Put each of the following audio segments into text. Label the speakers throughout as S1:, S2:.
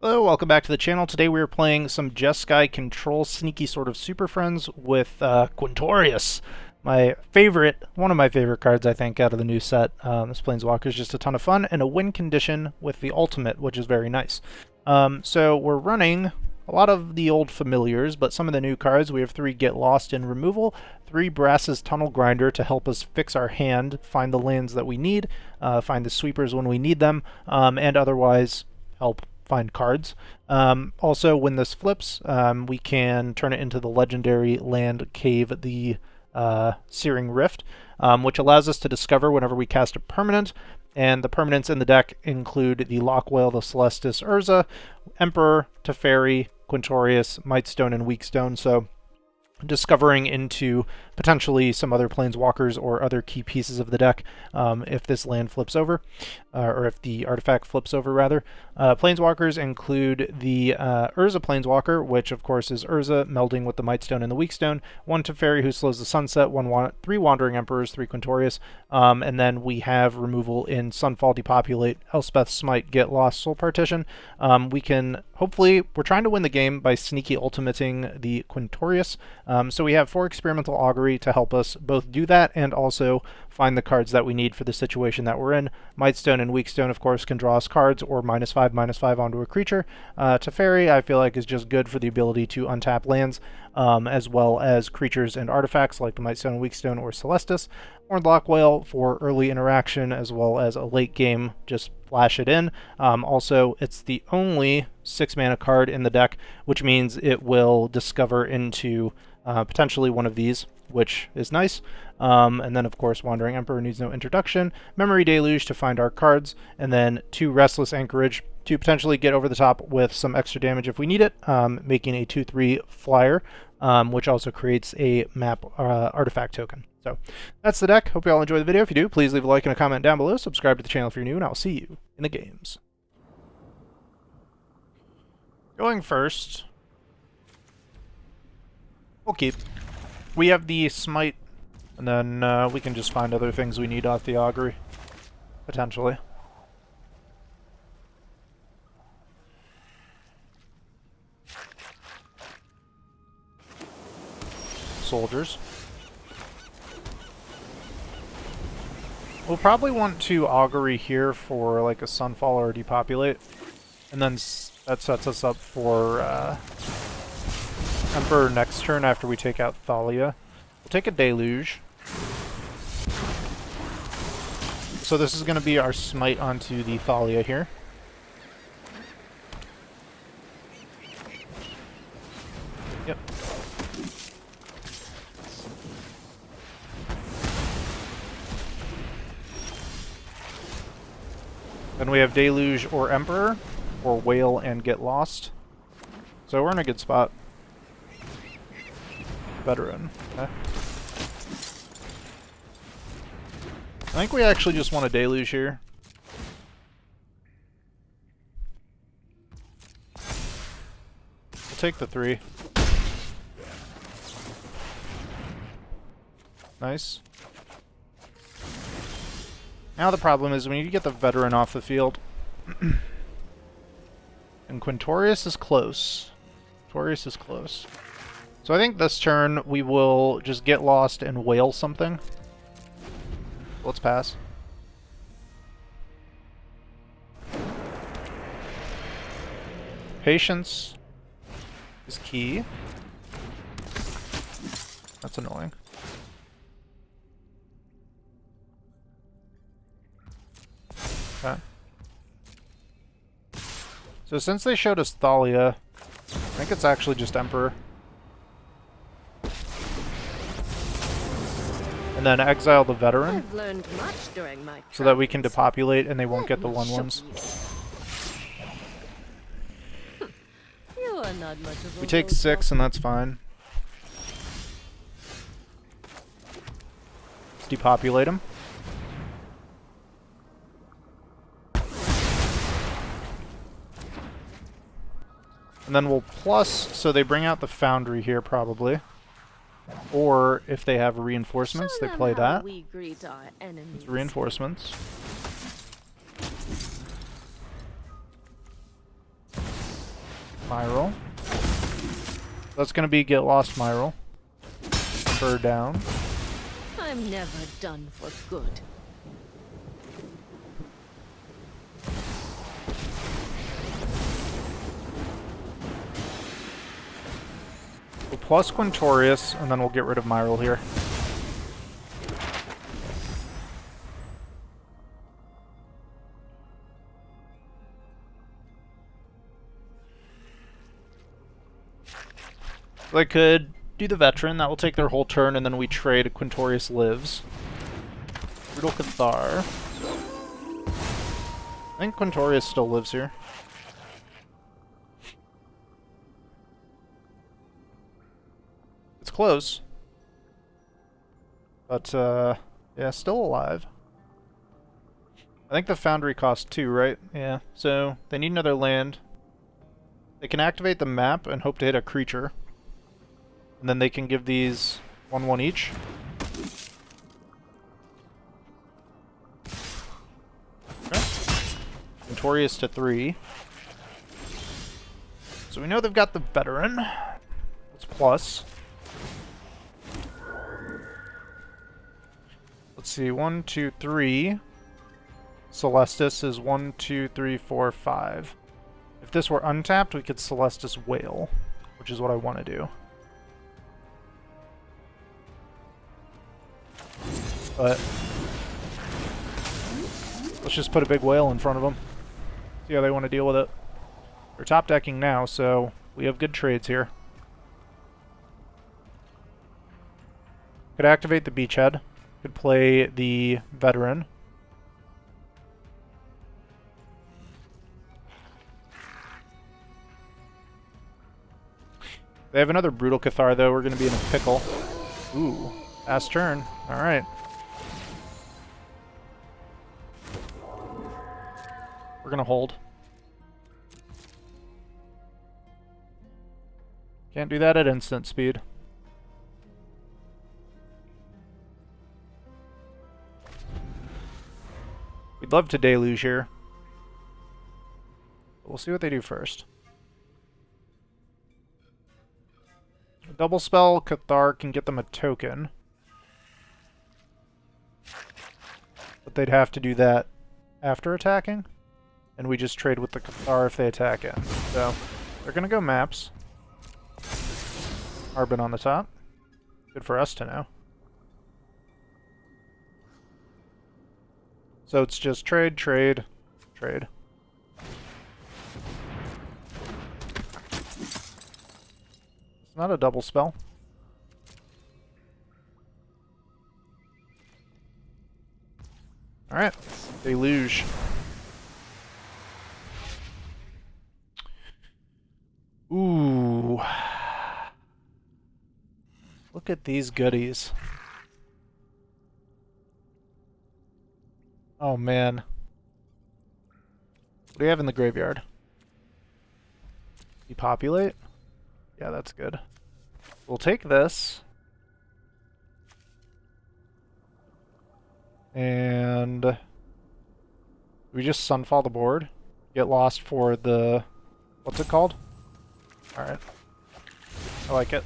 S1: Hello, welcome back to the channel. Today we are playing some Jeskai Control Sneaky Sort of Super Friends with Quintorius. One of my favorite cards, I think, out of the new set. This Planeswalker is just a ton of fun, and a win condition with the ultimate, which is very nice. So we're running a lot of the old familiars, but some of the new cards. We have 3 Get Lost in Removal, 3 Brass's Tunnel Grinder to help us fix our hand, find the lands that we need, find the sweepers when we need them, and otherwise help find cards. Also, when this flips, we can turn it into the legendary land Cave, the Searing Rift, which allows us to discover whenever we cast a permanent, and the permanents in the deck include the Lockwhale, the Celestis, Urza, Emperor, Teferi, Quintorius, Mightstone, and Weakstone. So discovering into potentially some other planeswalkers or other key pieces of the deck if this land flips over, or if the artifact flips over, rather. Planeswalkers include the Urza Planeswalker, which of course is Urza melding with the Mightstone and the Weakstone, 1 Teferi who slows the Sunset, 3 Wandering Emperors, 3 Quintorius, and then we have removal in Sunfall, Depopulate, Elspeth Smite, Get Lost, Soul Partition. We can, hopefully, we're trying to win the game by sneaky ultimating the Quintorius, so we have 4 Experimental Augury to help us both do that and also find the cards that we need for the situation that we're in. Mightstone and Weakstone, of course, can draw us cards or -5/-5 onto a creature. Teferi, I feel like, is just good for the ability to untap lands, as well as creatures and artifacts like the Mightstone, Weakstone, or Celestis. Horned Lockwhale for early interaction, as well as a late game, just flash it in. Also, it's the only 6-mana card in the deck, which means it will discover into potentially one of these, which is nice. And then, of course, Wandering Emperor needs no introduction. Memory Deluge to find our cards, and then 2 Restless Anchorage to potentially get over the top with some extra damage if we need it, making a 2/3 flyer, which also creates a map artifact token. So that's the deck. Hope you all enjoy the video. If you do, please leave a like and a comment down below. Subscribe to the channel if you're new, and I'll see you in the games. Going first, we'll keep. We have the Smite, and then we can just find other things we need off the Augury, potentially. Soldiers. We'll probably want to Augury here for like a Sunfall or a Depopulate, and then that sets us up for Emperor next turn after we take out Thalia. We'll take a Deluge. So this is going to be our Smite onto the Thalia here. Yep. Then we have Deluge or Emperor, or Whale and Get Lost. So we're in a good spot. Veteran. Okay. I think we actually just want a Deluge here. We'll take the 3. Nice. Now the problem is we need to get the Veteran off the field. And Quintorius is close. Quintorius is close. So I think this turn we will just Get Lost and Whale something. Let's pass. Patience is key. That's annoying. Okay. So since they showed us Thalia, I think it's actually just Emperor. And then exile the Veteran.
S2: I've learned much during my
S1: so that we can depopulate and they won't get the 1/1s.
S2: You are not much of a
S1: We take 6 and that's fine. Let's depopulate him. And then we'll plus, so they bring out the Foundry here probably. Or if they have reinforcements, they play that. It's reinforcements. Myral. That's going to be get lost Myral. Bird down.
S2: I'm never done for good.
S1: We'll plus Quintorius, and then we'll get rid of Myral here. They could do the veteran, that will take their whole turn, and then we trade Quintorius lives. Brutal Cathar. I think Quintorius still lives here. It's close. But, yeah, still alive. I think the Foundry costs 2, right? Yeah, so they need another land. They can activate the map and hope to hit a creature. And then they can give these 1/1 each. Okay. Quintorius to 3. So we know they've got the veteran. Let's plus. Let's see, 1, 2, 3. Celestis is 1, 2, 3, 4, 5. If this were untapped, we could Celestis Whale, which is what I want to do. But let's just put a big whale in front of them. See how they want to deal with it. They're top decking now, so we have good trades here. Could activate the beachhead. Could play the veteran. They have another Brutal Cathar, though. We're going to be in a pickle. Ooh, fast turn. All right. We're going to hold. Can't do that at instant speed. We'd love to deluge here. But we'll see what they do first. A double spell Cathar can get them a token. But they'd have to do that after attacking. And we just trade with the Cathar if they attack in. So, they're going to go maps. Harbin on the top. Good for us to know. So it's just trade, trade, trade. It's not a double spell. Alright, deluge. Ooh. Look at these goodies. Oh man. What do you have in the graveyard? Depopulate? Yeah, that's good. We'll take this. And we just Sunfall the board. Get lost for the... what's it called? Alright. I like it.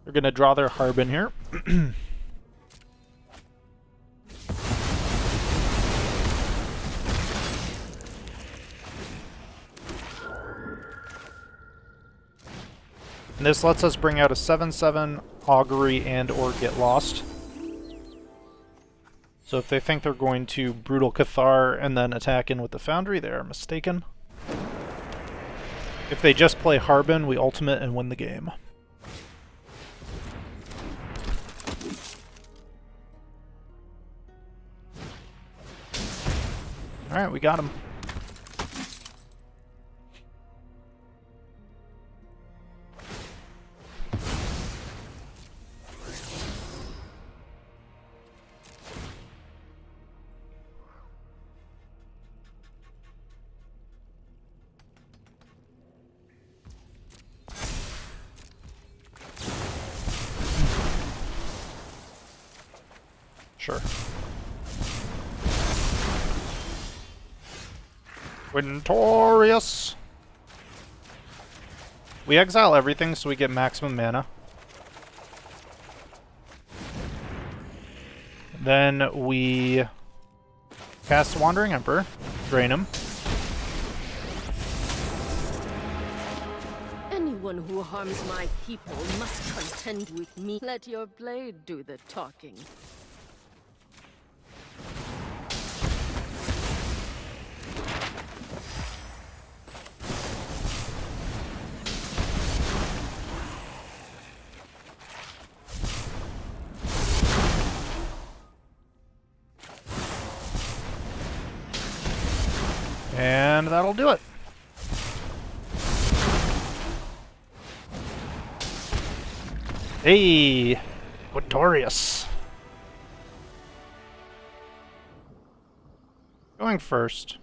S1: They're going to draw their Harbin here. And this lets us bring out a 7/7 Augury and or Get Lost. So if they think they're going to Brutal Cathar and then attack in with the Foundry, they are mistaken. If they just play Harbin, we ultimate and win the game. Alright, we got him. Sure. Quintorius! We exile everything so we get maximum mana. Then we cast Wandering Emperor, drain him.
S2: Anyone who harms my people must contend with me. Let your blade do the talking.
S1: And that'll do it. Hey, Quintorius. Going first.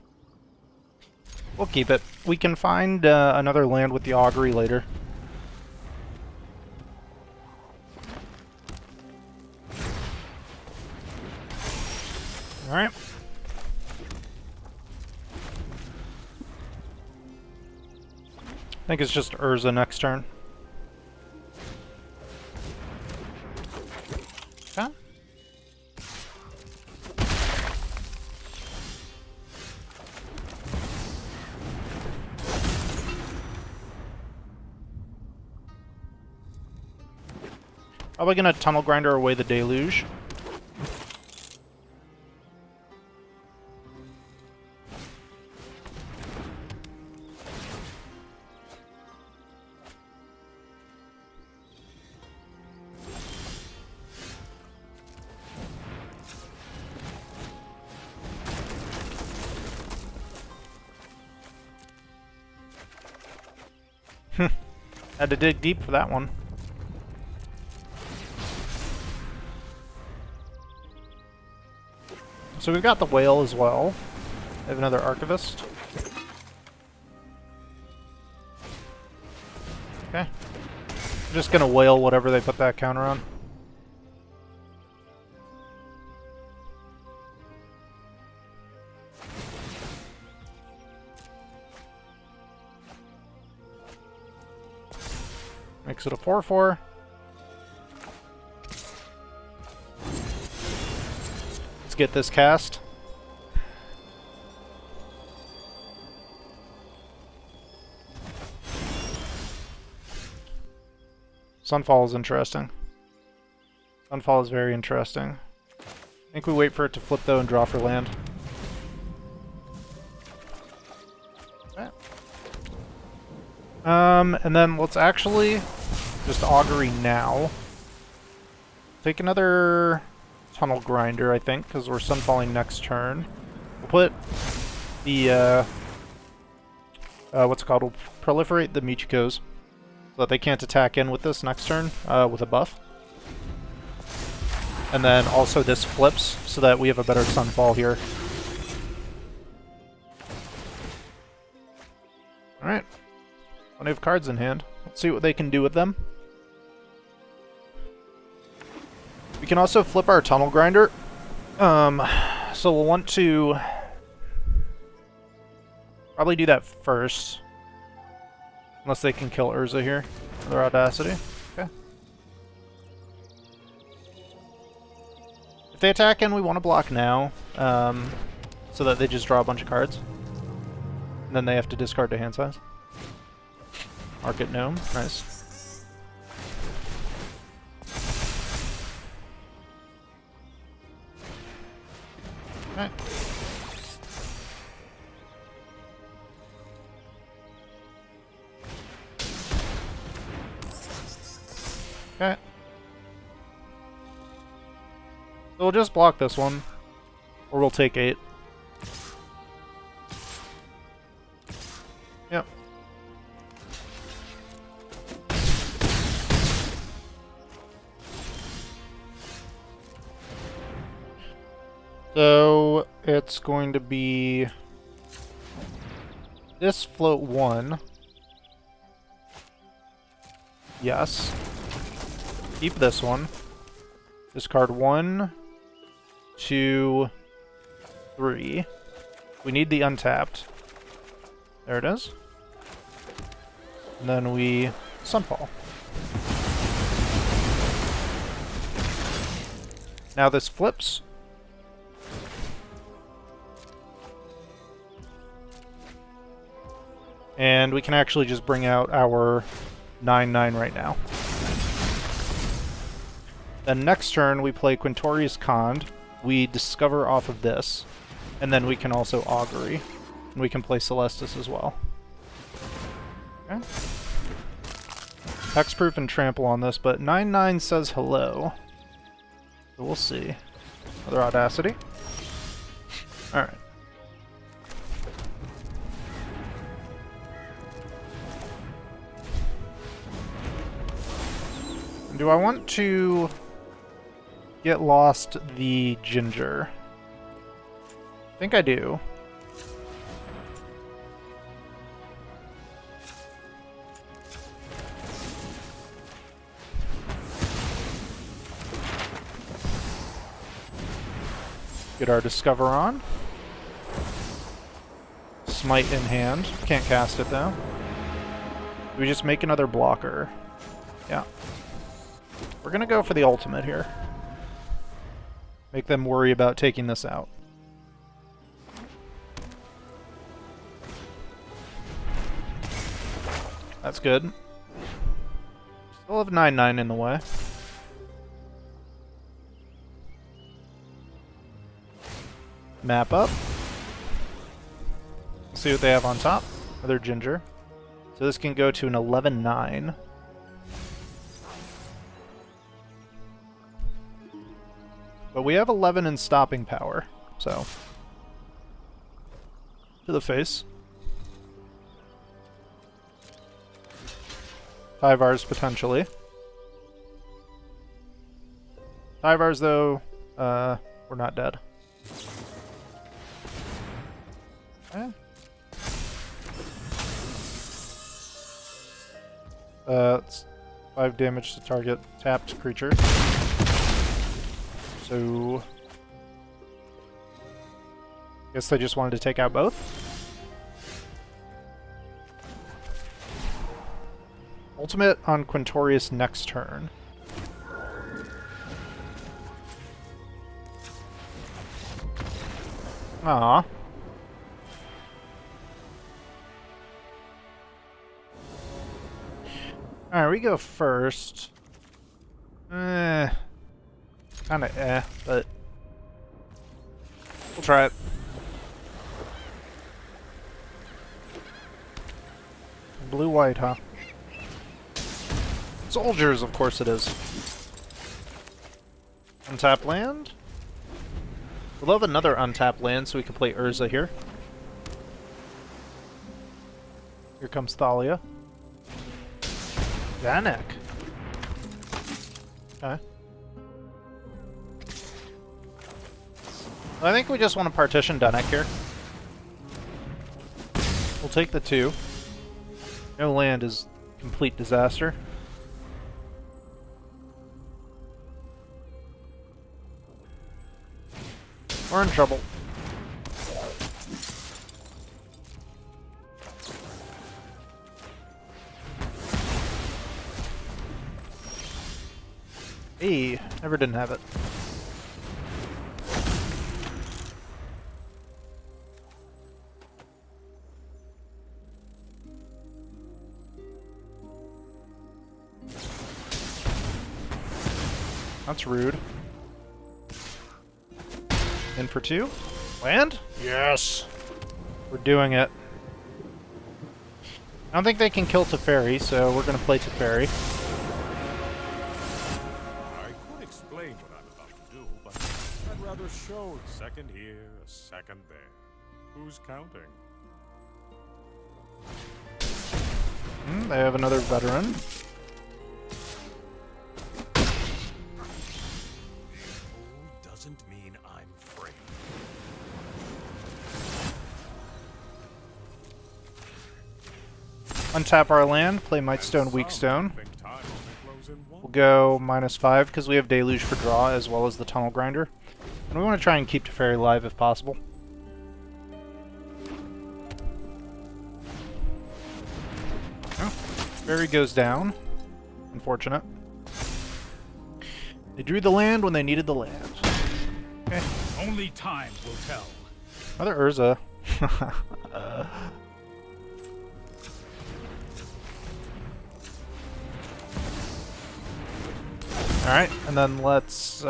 S1: We'll keep it. We can find another land with the augury later. Alright. I think it's just Urza next turn. Okay. Probably gonna Tunnel Grinder away the Deluge. Had to dig deep for that one. So we've got the whale as well. I have another archivist. Okay. I'm just gonna whale whatever they put that counter on. Makes it a 4/4. Let's get this cast. Sunfall is interesting. Sunfall is very interesting. I think we wait for it to flip though and draw for land. And then let's actually just augury now. Take another Tunnel Grinder, I think, because we're Sunfalling next turn. We'll put the, what's it called? We'll proliferate the Michikos so that they can't attack in with this next turn with a buff. And then also this flips so that we have a better Sunfall here. Alright. Plenty of cards in hand. Let's see what they can do with them. We can also flip our Tunnel Grinder. So we'll want to probably do that first. Unless they can kill Urza here. Their Audacity. Okay. If they attack in, we want to block now. So that they just draw a bunch of cards. And then they have to discard to hand size. Market Gnome, nice. Okay. Okay. So we'll just block this one, or we'll take 8. Yep. So it's going to be this float 1. Yes. Keep this one. Discard 1, 2, 3. We need the untapped. There it is. And then we Sunfall. Now this flips. And we can actually just bring out our 9/9 right now. Then next turn we play Quintorius Kand. We discover off of this. And then we can also Augury. And we can play Celestis as well. Okay. Hexproof and Trample on this, but 9/9 says hello. So we'll see. Another Audacity. Alright. Do I want to get lost the Ginger? I think I do. Get our Discover on. Smite in hand. Can't cast it though. Do we just make another blocker? Yeah. We're gonna go for the ultimate here. Make them worry about taking this out. That's good. Still have 9/9 in the way. Map up. See what they have on top. Another Ginger. So this can go to an 11/9. But we have 11 in stopping power, so. To the face. 5Rs potentially. 5Rs though, we're not dead. Okay. It's 5 damage to target tapped creature. So, guess they just wanted to take out both. Ultimate on Quintorius next turn. Aww. Alright, we go first. Kinda but we'll try it. Blue-white, huh? Soldiers, of course it is. Untap land. We'll have another untapped land so we can play Urza here. Here comes Thalia. Danek. Okay. I think we just want to partition Danek here. We'll take the 2. No land is complete disaster. We're in trouble. Hey, never didn't have it. That's rude. In for 2. Land? Yes! We're doing it. I don't think they can kill Teferi, so we're gonna play Teferi.
S3: I could explain what I'm about to do, but I'd rather show a second here, a second there. Who's counting?
S1: They have another veteran.
S3: Doesn't mean I'm free.
S1: Untap our land, play Mightstone, Weakstone. We'll go -5 because we have Deluge for draw as well as the Tunnel Grinder. And we want to try and keep Teferi live if possible. Oh, Teferi goes down. Unfortunate. They drew the land when they needed the land. Okay.
S4: Only time will tell.
S1: Another Urza. Alright, and then let's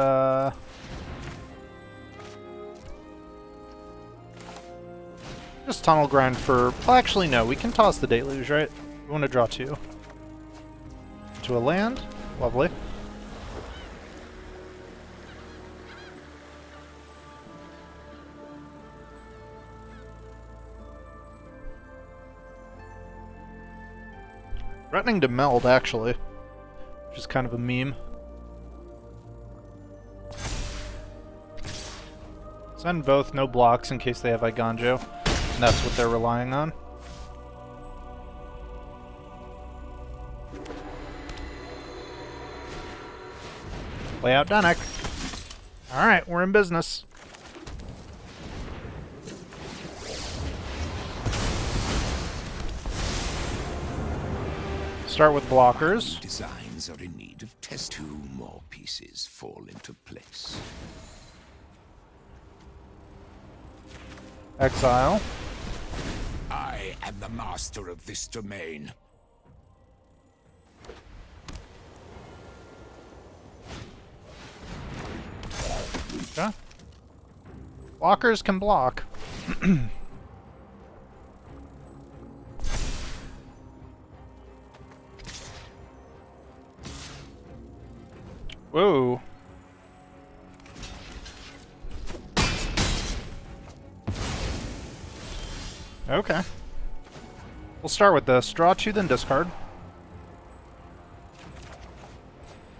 S1: just tunnel grind for... Well, actually no, we can toss the Deluge, right? We want to draw 2. To a land. Lovely. Threatening to meld, actually. Which is kind of a meme. Send both, no blocks in case they have Iganjo. And that's what they're relying on. Play out Dunnock. Alright, we're in business. Start with blockers.
S5: Designs are in need of test. 2 more pieces fall into place.
S1: Exile.
S5: I am the master of this domain.
S1: Okay. Blockers can block. Whoa. Okay. We'll start with this. Draw 2, then discard.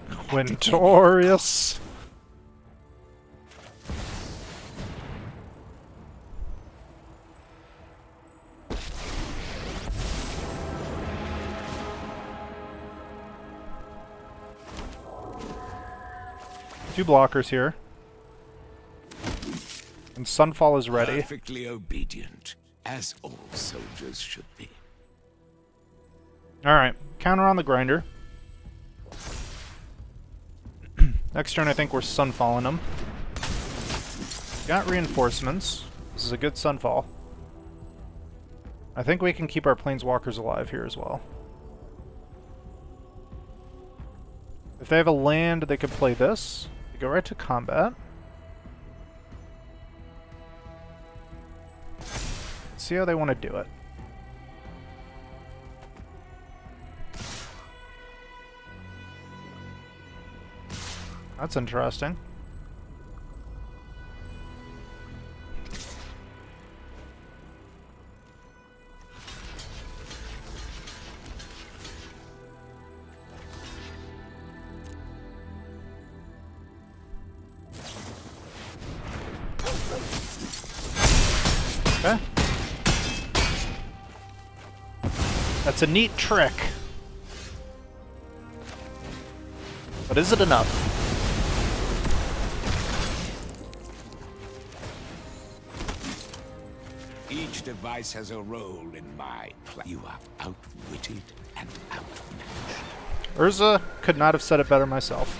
S1: Quintorius. Two blockers here. And Sunfall is ready.
S5: Perfectly obedient, as all soldiers should be.
S1: Alright, counter on the grinder. Next turn I think we're Sunfalling them. Got reinforcements. This is a good Sunfall. I think we can keep our Planeswalkers alive here as well. If they have a land, they could play this. They go right to combat. Let's see how they want to do it. That's interesting. Okay. That's a neat trick. But is it enough?
S5: Each device has a role in my plan. You are outwitted and outmatched.
S1: Urza could not have said it better myself.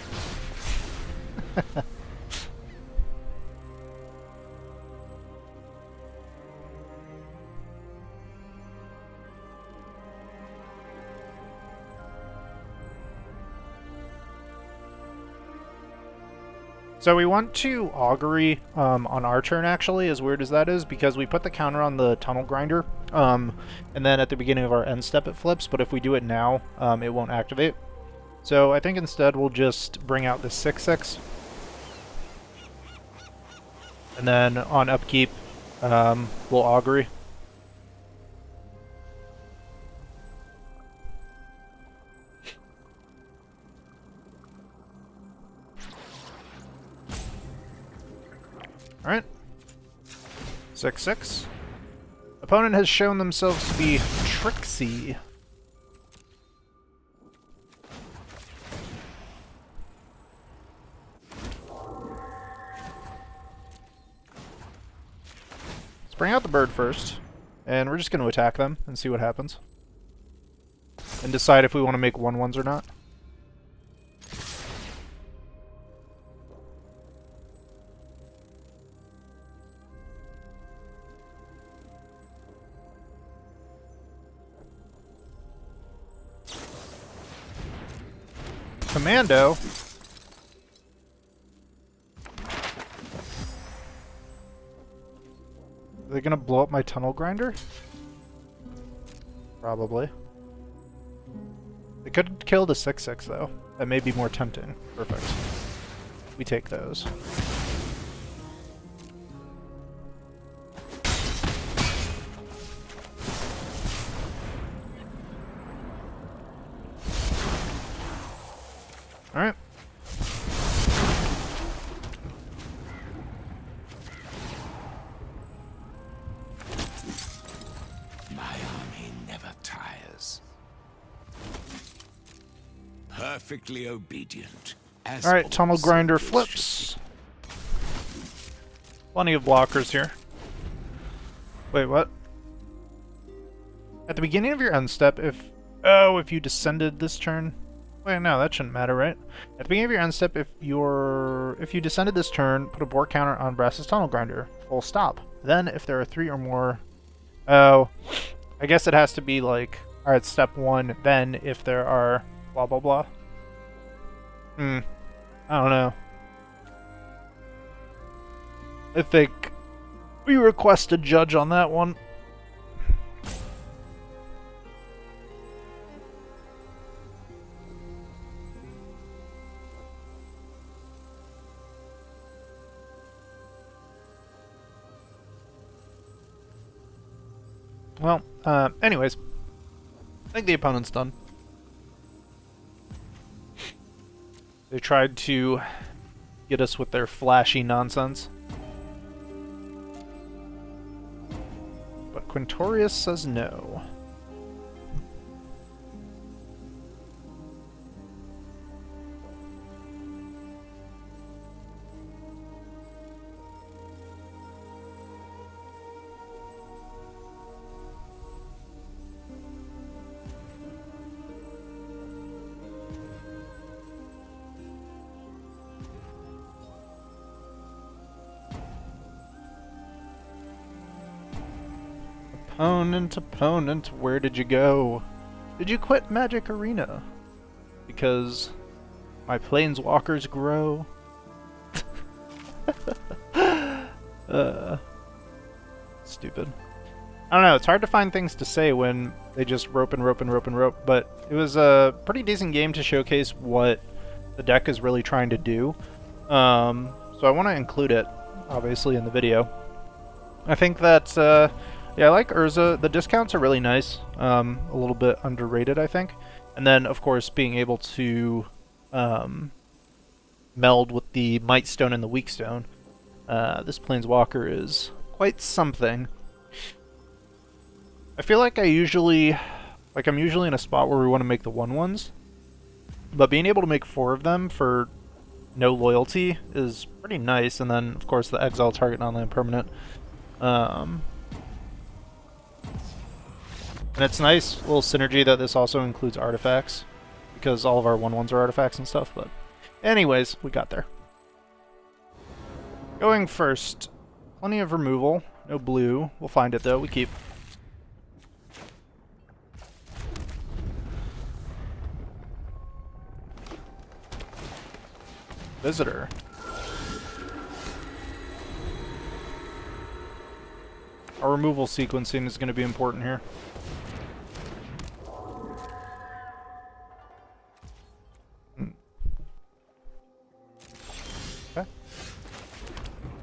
S1: So we want to augury on our turn, actually, as weird as that is, because we put the counter on the tunnel grinder, and then at the beginning of our end step it flips, but if we do it now, it won't activate. So I think instead we'll just bring out the 6/6, and then on upkeep, we'll augury. Alright. 6/6. Opponent has shown themselves to be tricksy. bring out the bird first, and we're just going to attack them and see what happens. And decide if we want to make 1/1s or not. Commando. Are they gonna blow up my tunnel grinder? Probably. They could kill the 6/6 though. That may be more tempting. Perfect. We take those. Alright.
S5: My army never tires. Perfectly obedient.
S1: Alright, tunnel grinder flips. Plenty of blockers here. Wait, what? At the beginning of your end step, if you descended this turn. Wait, no, that shouldn't matter, right? At the beginning of your end step, if you descended this turn, put a board counter on Brass's tunnel grinder. Full stop. Then, if there are 3 or more, I guess it has to be like, all right, step 1. Then, if there are blah blah blah. I don't know. I think we request a judge on that one. Well, anyways, I think the opponent's done. They tried to get us with their flashy nonsense. But Quintorius says no. Opponent, where did you go? Did you quit Magic Arena? Because my planeswalkers grow. Stupid. I don't know, it's hard to find things to say when they just rope and rope and rope and rope, but it was a pretty decent game to showcase what the deck is really trying to do. So I want to include it, obviously, in the video. I think that, yeah, I like Urza. The discounts are really nice. A little bit underrated, I think. And then, of course, being able to meld with the Might Stone and the Weak Stone. This Planeswalker is quite something. I feel like I'm usually in a spot where we want to make the 1/1s. But being able to make 4 of them for no loyalty is pretty nice. And then, of course, the exile target non-land permanent. And it's nice little synergy that this also includes artifacts, because all of our 1/1s are artifacts and stuff, but anyways, we got there. Going first, plenty of removal, no blue, we'll find it though, we keep. Visitor. Our removal sequencing is going to be important here. Okay.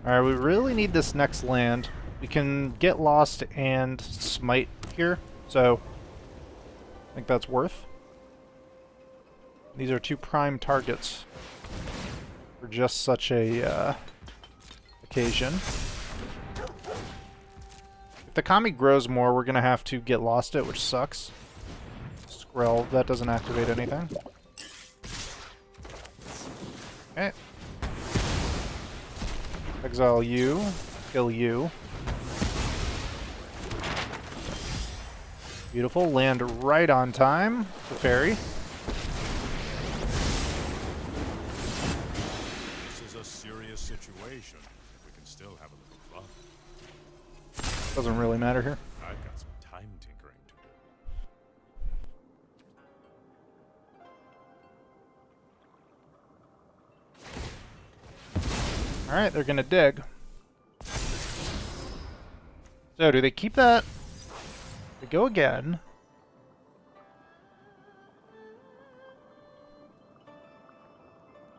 S1: Alright, we really need this next land. We can get Lost and Smite here, so I think that's worth. These are 2 prime targets for just such a occasion. If the Kami grows more, we're going to have to get Lost it, which sucks. Skrell, that doesn't activate anything. Okay. Exile you, kill you. Beautiful. Land right on time. The fairy.
S3: This is a serious situation. We can still have a little fun.
S1: Doesn't really matter here.
S3: I've got some time tinkering to do.
S1: Alright, they're gonna dig. So, do they keep that? They go again.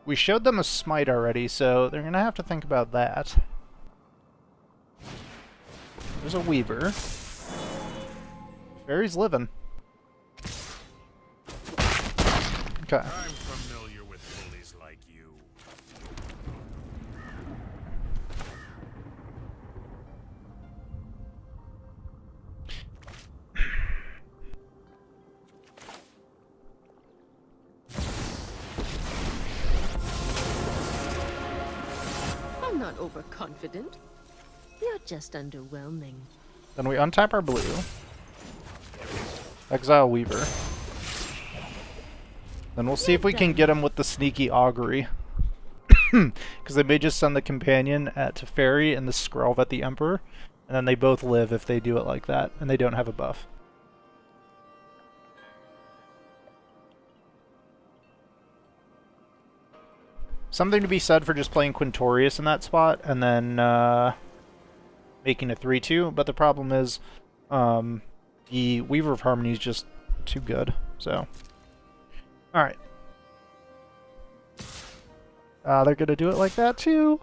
S1: We showed them a smite already, so they're gonna have to think about that. There's a weaver. Fairy's living. Okay.
S3: I'm familiar with bullies like you.
S2: I'm not overconfident. You're just underwhelming.
S1: Then we untap our blue. Exile Weaver. Then we'll see if we can get him with the sneaky augury. Because they may just send the companion to Fairy and the Skrelv at the Emperor. And then they both live if they do it like that. And they don't have a buff. Something to be said for just playing Quintorius in that spot. And then making a 3-2. But the problem is the Weaver of Harmony is just too good. So, alright. They're gonna do it like that too.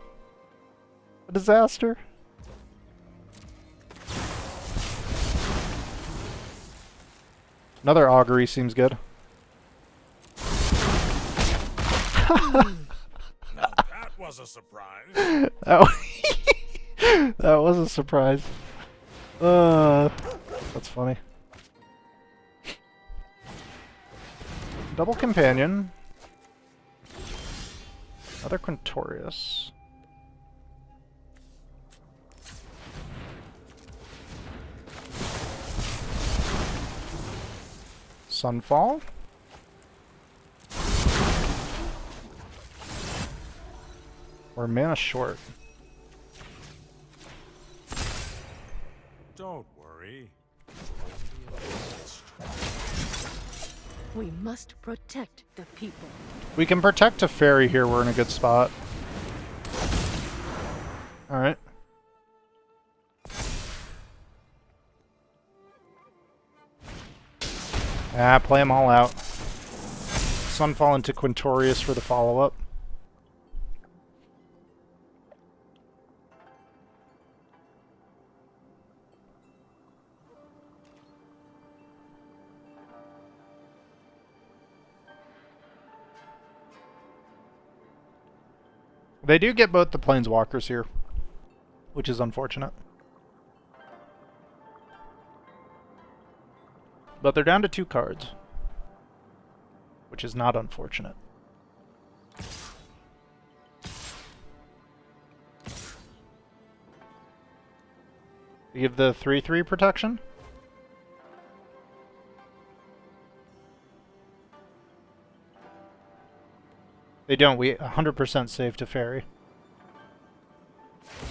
S1: A disaster. Another augury seems good.
S3: Now that was a surprise.
S1: That was a surprise. That's funny. Double companion. Another Quintorius. Sunfall. We're mana short.
S3: Don't worry.
S2: We must protect the people.
S1: We can protect a fairy here, we're in a good spot. Alright. Play them all out. Sunfall into Quintorius for the follow-up. They do get both the Planeswalkers here, which is unfortunate. But they're down to 2 cards, which is not unfortunate. You give the 3/3 protection? They don't. We 100% save to Fairy.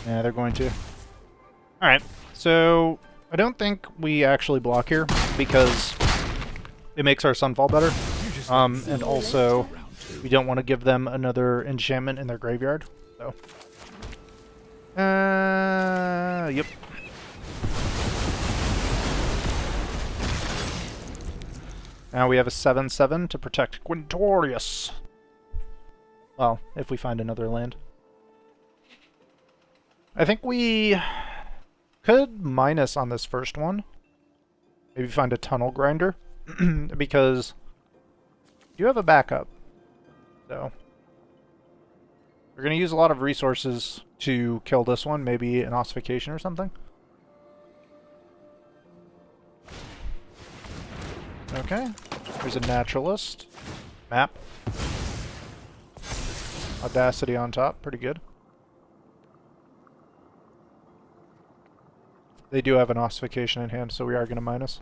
S1: Yeah, they're going to. Alright, so I don't think we actually block here because it makes our Sunfall better. And also, we don't want to give them another enchantment in their graveyard. So, yep. Now we have a 7/7 to protect Quintorius. Well, if we find another land. I think we could minus on this first one. Maybe find a tunnel grinder. Because you have a backup. So we're going to use a lot of resources to kill this one. Maybe an ossification or something. Okay. Here's a naturalist. Map. Audacity on top. Pretty good. They do have an ossification in hand, so we are going to minus.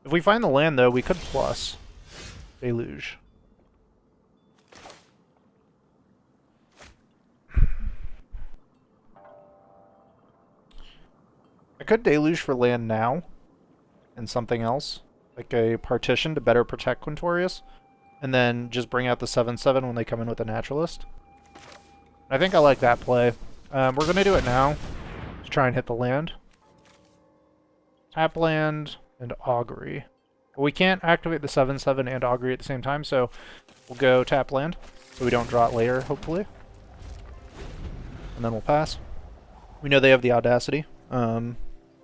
S1: If we find the land, though, we could plus Deluge. I could Deluge for land now and something else, like a partition to better protect Quintorius, and then just bring out the 7/7 when they come in with a Naturalist. I think I like that play. We're going to do it now to try and hit the land. Tap land and Augury. But we can't activate the 7/7 and Augury at the same time, so we'll go tap land so we don't draw it later, hopefully. And then we'll pass. We know they have the Audacity, and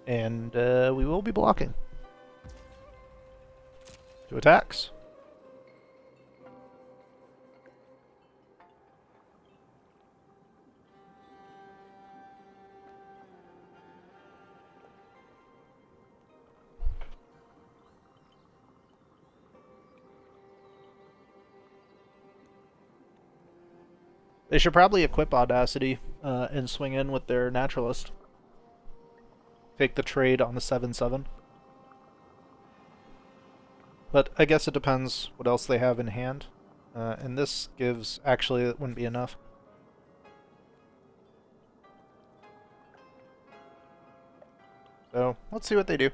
S1: we will be blocking. 2 attacks. They should probably equip Audacity and swing in with their Naturalist. Take the trade on the 7/7. But I guess it depends what else they have in hand. And this gives... Actually, it wouldn't be enough. So, let's see what they do.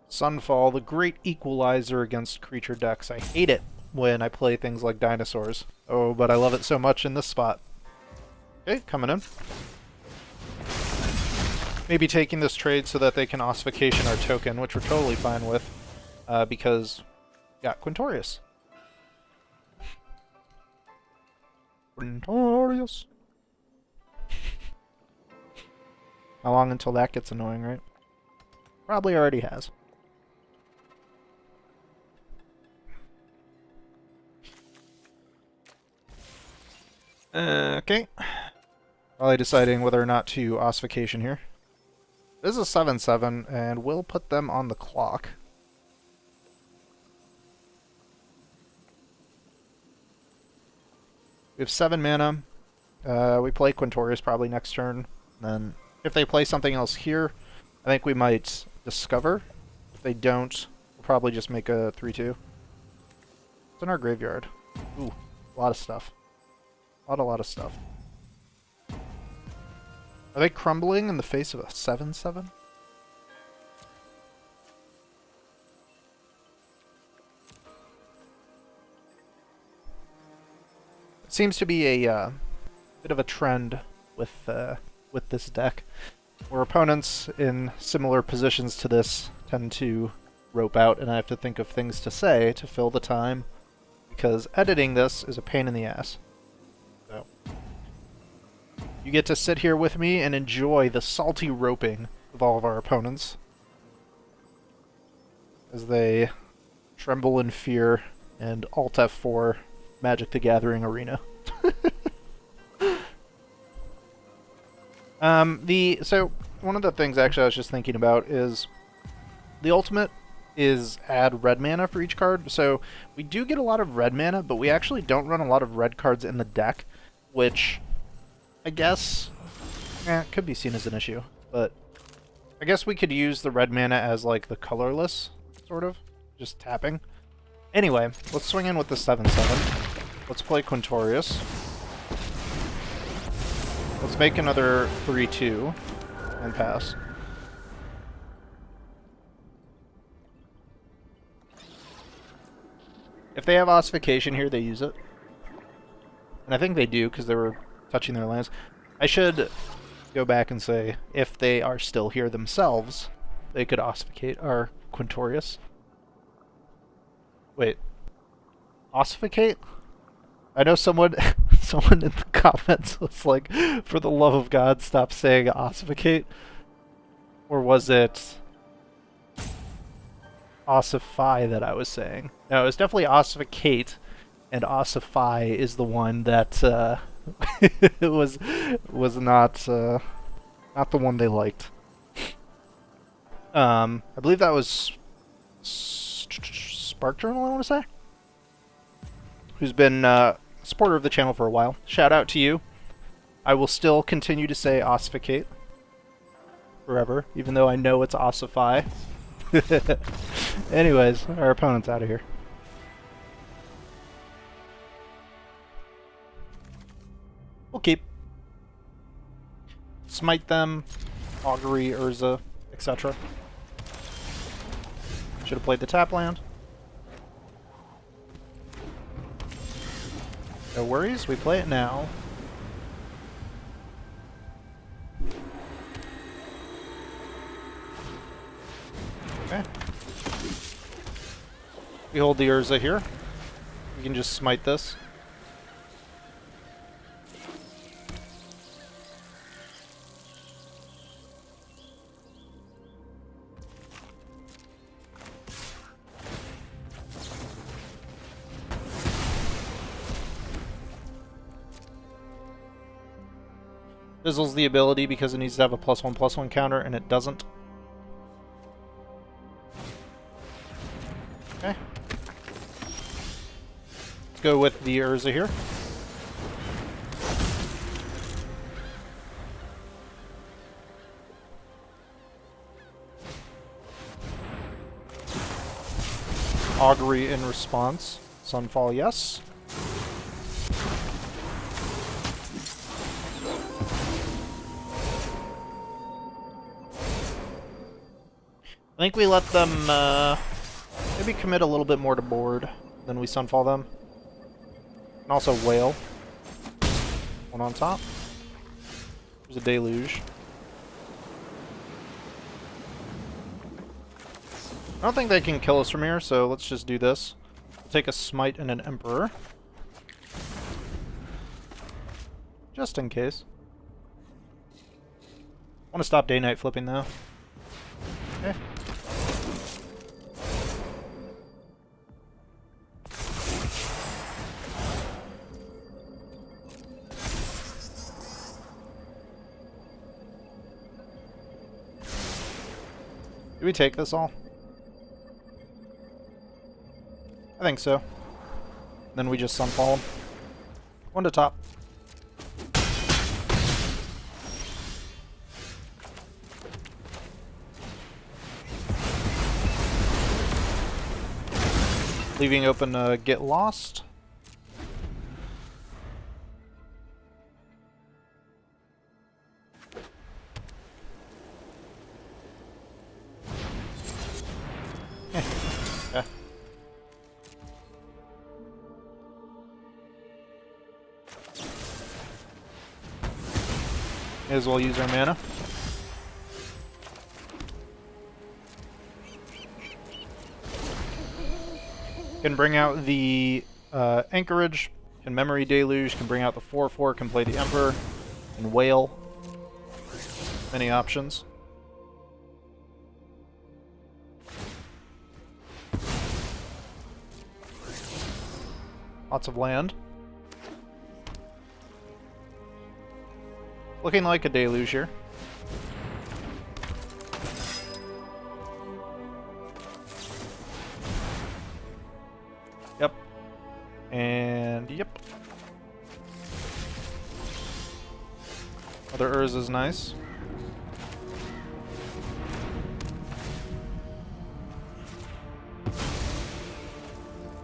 S1: Sunfall, the great equalizer against creature decks. I hate it when I play things like dinosaurs. Oh, but I love it so much in this spot. Okay, coming in. Maybe taking this trade so that they can ossification our token, which we're totally fine with, because got Quintorius. Quintorius. How long until that gets annoying, right? Probably already has. Okay. Probably deciding whether or not to ossification here. This is a 7/7, and we'll put them on the clock. We have 7 mana. We play Quintorius probably next turn. Then, if they play something else here, I think we might discover. If they don't, we'll probably just make a 3/2. It's in our graveyard. Ooh, a lot of stuff. A lot of stuff. Are they crumbling in the face of a 7/7? It seems to be a bit of a trend with this deck, where opponents in similar positions to this tend to rope out, and I have to think of things to say to fill the time, because editing this is a pain in the ass. So, you get to sit here with me and enjoy the salty roping of all of our opponents as they tremble in fear and Alt F4 Magic the Gathering Arena. So one of the things actually I was just thinking about is the ultimate is add red mana for each card. So we do get a lot of red mana, but we actually don't run a lot of red cards in the deck, which I guess could be seen as an issue. But I guess we could use the red mana as like the colorless, sort of, just tapping. Anyway, let's swing in with the 7/7. Let's play Quintorius. Let's make another 3/2 and pass. If they have ossification here, they use it. And I think they do, because they were touching their lands. I should go back and say, if they are still here themselves, they could ossificate our Quintorius. Wait. Ossificate? I know someone someone in the comments was like, for the love of God, stop saying ossificate. Or was it ossify that I was saying? No, it was definitely ossificate, and ossify is the one that it was not not the one they liked. I believe that was Spark Journal, I want to say, who's been a supporter of the channel for a while. Shout out to you. I will still continue to say ossificate forever, even though I know it's ossify. Anyways, our opponent's out of here. We'll keep. Smite them, Augury, Urza, etc. Should have played the tap land. No worries, we play it now. Okay. We hold the Urza here. We can just smite this. Fizzles the ability because it needs to have a +1/+1 counter, and it doesn't. Okay. Let's go with the Urza here. Augury in response. Sunfall, yes. I think we let them maybe commit a little bit more to board, then we Sunfall them. And also Whale. One on top. There's a Deluge. I don't think they can kill us from here, so let's just do this. We'll take a Smite and an Emperor. Just in case. I want to stop day-night flipping though. Okay. Do we take this all? I think so. Then we just Sunfall them. One to top. Leaving open Get Lost. Yeah. May as well use our mana. Can bring out the Anchorage, can Memory Deluge, can bring out the 4/4, can play the Emperor, and Whale. Many options. Lots of land. Looking like a Deluge here. Yep. And yep. Other Urza's nice.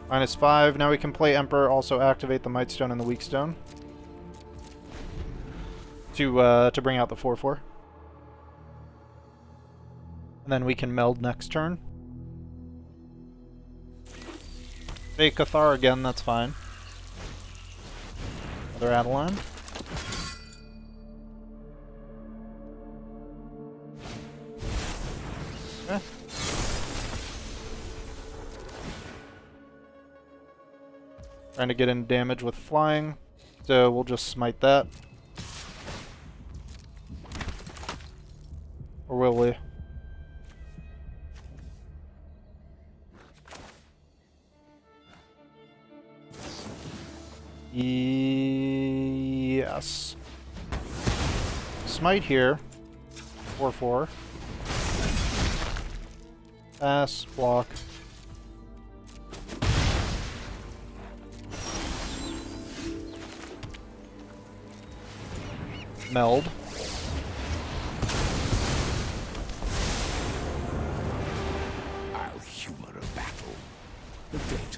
S1: -5. Now we can play Emperor, also activate the Might Stone and the Weak Stone. To bring out the 4/4. And then we can meld next turn. Fake Cathar again, that's fine. Another Adeline. Okay. Trying to get in damage with flying, so we'll just smite that. Or will we? Yes. Smite here. 4/4. Pass, block. Meld.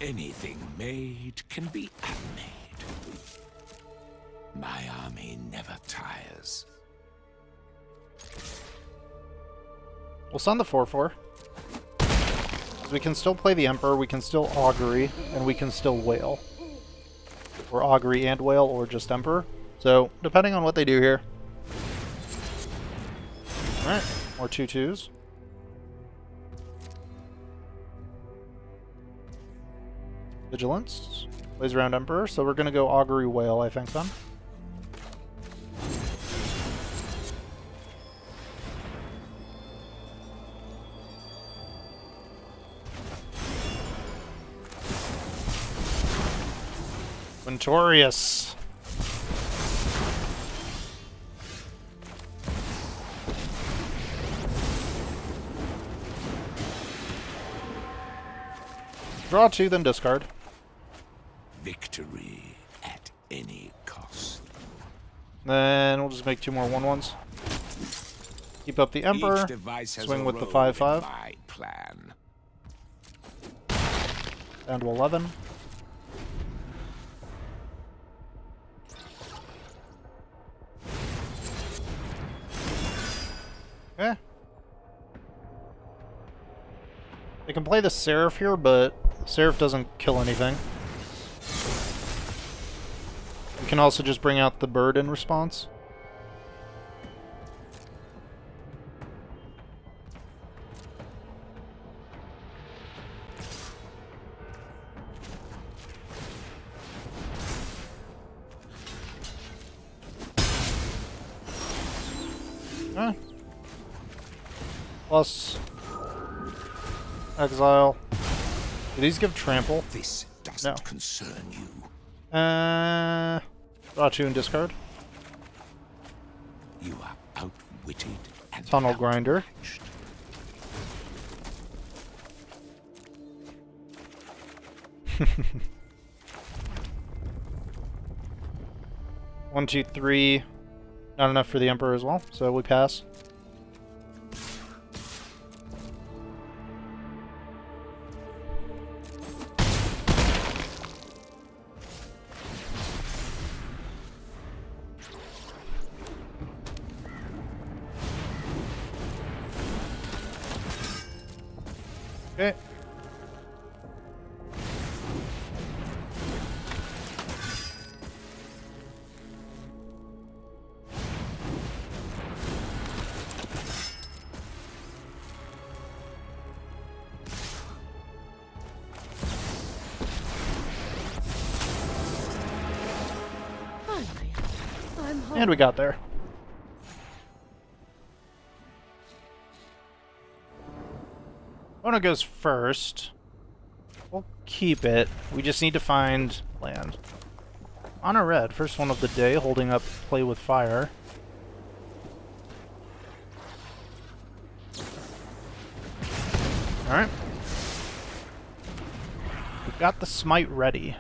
S5: Anything made can be unmade. My army never tires.
S1: We'll send the 4/4. We can still play the Emperor, we can still Augury, and we can still Whale. Or Augury and Whale, or just Emperor. So, depending on what they do here. Alright, more 2/2s. Vigilance. Plays around Emperor, so we're going to go Augury Whale, I think, then. Quintorius. Draw 2, then discard.
S5: Victory at any cost.
S1: Then we'll just make 2 more 1/1s. Keep up the Emperor.
S5: Each device has
S1: Swing
S5: a
S1: with the
S5: role
S1: 5/5.
S5: in my plan.
S1: Down to 11. Okay. They can play the Seraph here, but Seraph doesn't kill anything. We can also just bring out the bird in response. Plus exile. Do these give trample?
S5: This doesn't concern you.
S1: Draw 2 and discard.
S5: You are outwitted and
S1: Tunnel Grinder.
S5: outmatched.
S1: 1, 2, 3. Not enough for the Emperor as well, so we pass. Okay.
S2: Finally, I'm home.
S1: And we got there. Ona goes first. We'll keep it. We just need to find land. On a red, first one of the day, holding up Play with Fire. Alright. We've got the Smite ready.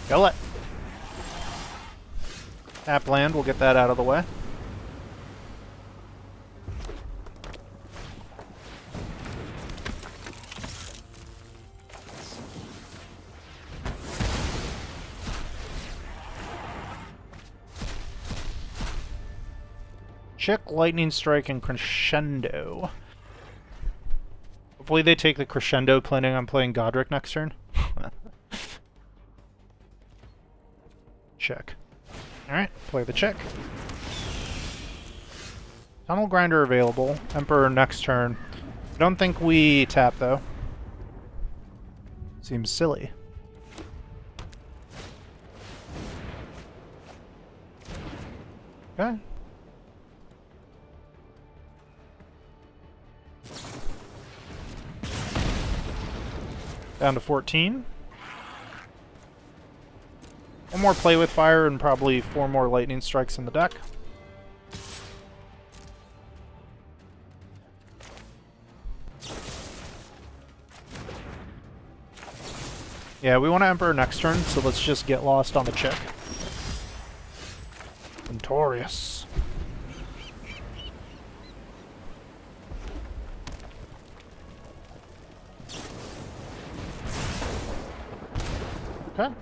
S1: Kill it. Tap land, we'll get that out of the way. Check Lightning Strike and Crescendo. Hopefully they take the Crescendo, planning on playing Godric next turn. Check. Alright, play the check. Tunnel Grinder available. Emperor next turn. I don't think we tap, though. Seems silly. Okay. Down to 14. One more Play with Fire and probably 4 more Lightning Strikes in the deck. Yeah, we want to Emperor next turn, so let's just get lost on the chick. Quintorius. Okay.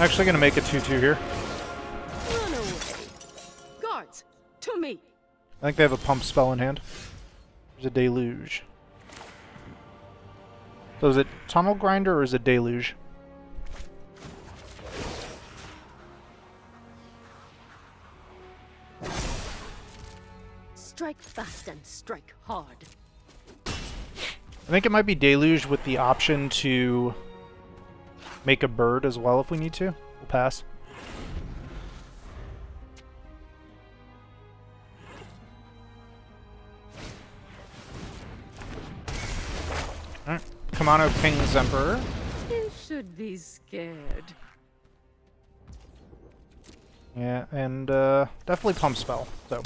S1: Actually gonna make a 2/2 here.
S2: Run away. Guards, to me.
S1: I think they have a pump spell in hand. There's a deluge. So is it Tunnel Grinder or is it Deluge?
S2: Strike fast and strike hard.
S1: I think it might be Deluge with the option to make a bird as well if we need to. We'll pass. Alright. Kamano pings Emperor.
S2: You should be scared.
S1: Yeah, and definitely pump spell. So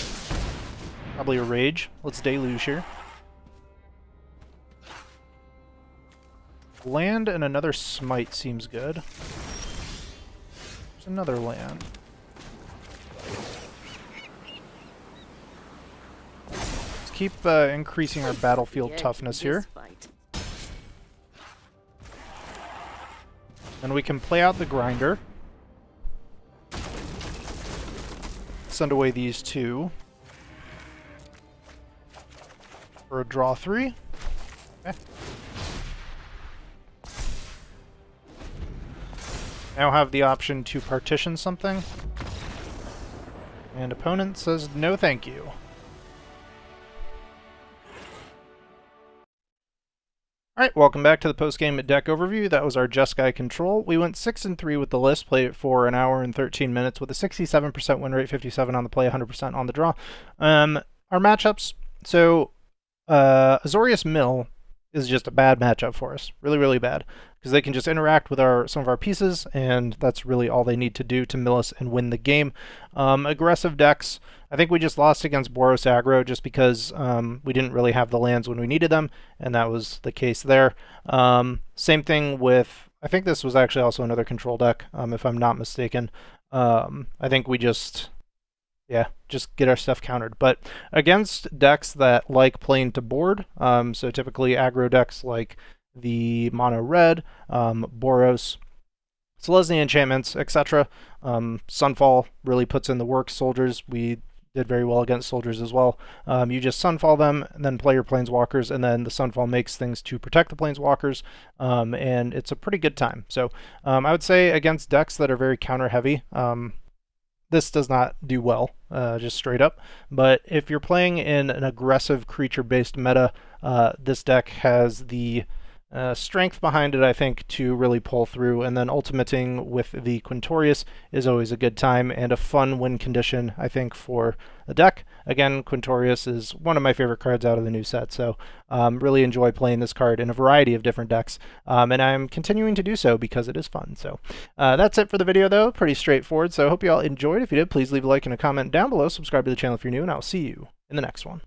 S1: probably a rage. Let's Deluge here. Land and another smite seems good. There's another land. Let's keep increasing our battlefield toughness here. And we can play out the grinder. Send away these two. For a draw 3. Okay. Now have the option to partition something. And opponent says no thank you. Alright, welcome back to the post-game deck overview. That was our Jeskai control. We went 6-3 with the list, played it for an hour and 13 minutes with a 67% win rate, 57 on the play, 100% on the draw. Our matchups, so Azorius Mill is just a bad matchup for us. Really, really bad. Because they can just interact with some of our pieces, and that's really all they need to do to mill us and win the game. Aggressive decks, I think we just lost against Boros Aggro just because we didn't really have the lands when we needed them, and that was the case there. Same thing with, I think this was actually also another control deck, if I'm not mistaken. I think we just get our stuff countered. But against decks that like playing to board, so typically aggro decks like the mono red, Boros, Selesnya enchantments, etc. Sunfall really puts in the work. Soldiers, we did very well against soldiers as well. You just Sunfall them, and then play your planeswalkers, and then the Sunfall makes things to protect the planeswalkers, and it's a pretty good time. So I would say against decks that are very counter heavy, this does not do well, just straight up. But if you're playing in an aggressive creature-based meta, this deck has the strength behind it, I think, to really pull through. And then ultimating with the Quintorius is always a good time and a fun win condition, I think, for the deck. Again, Quintorius is one of my favorite cards out of the new set, so really enjoy playing this card in a variety of different decks, and I'm continuing to do so because it is fun. So that's it for the video, though. Pretty straightforward, so I hope you all enjoyed. If you did, please leave a like and a comment down below. Subscribe to the channel if you're new, and I'll see you in the next one.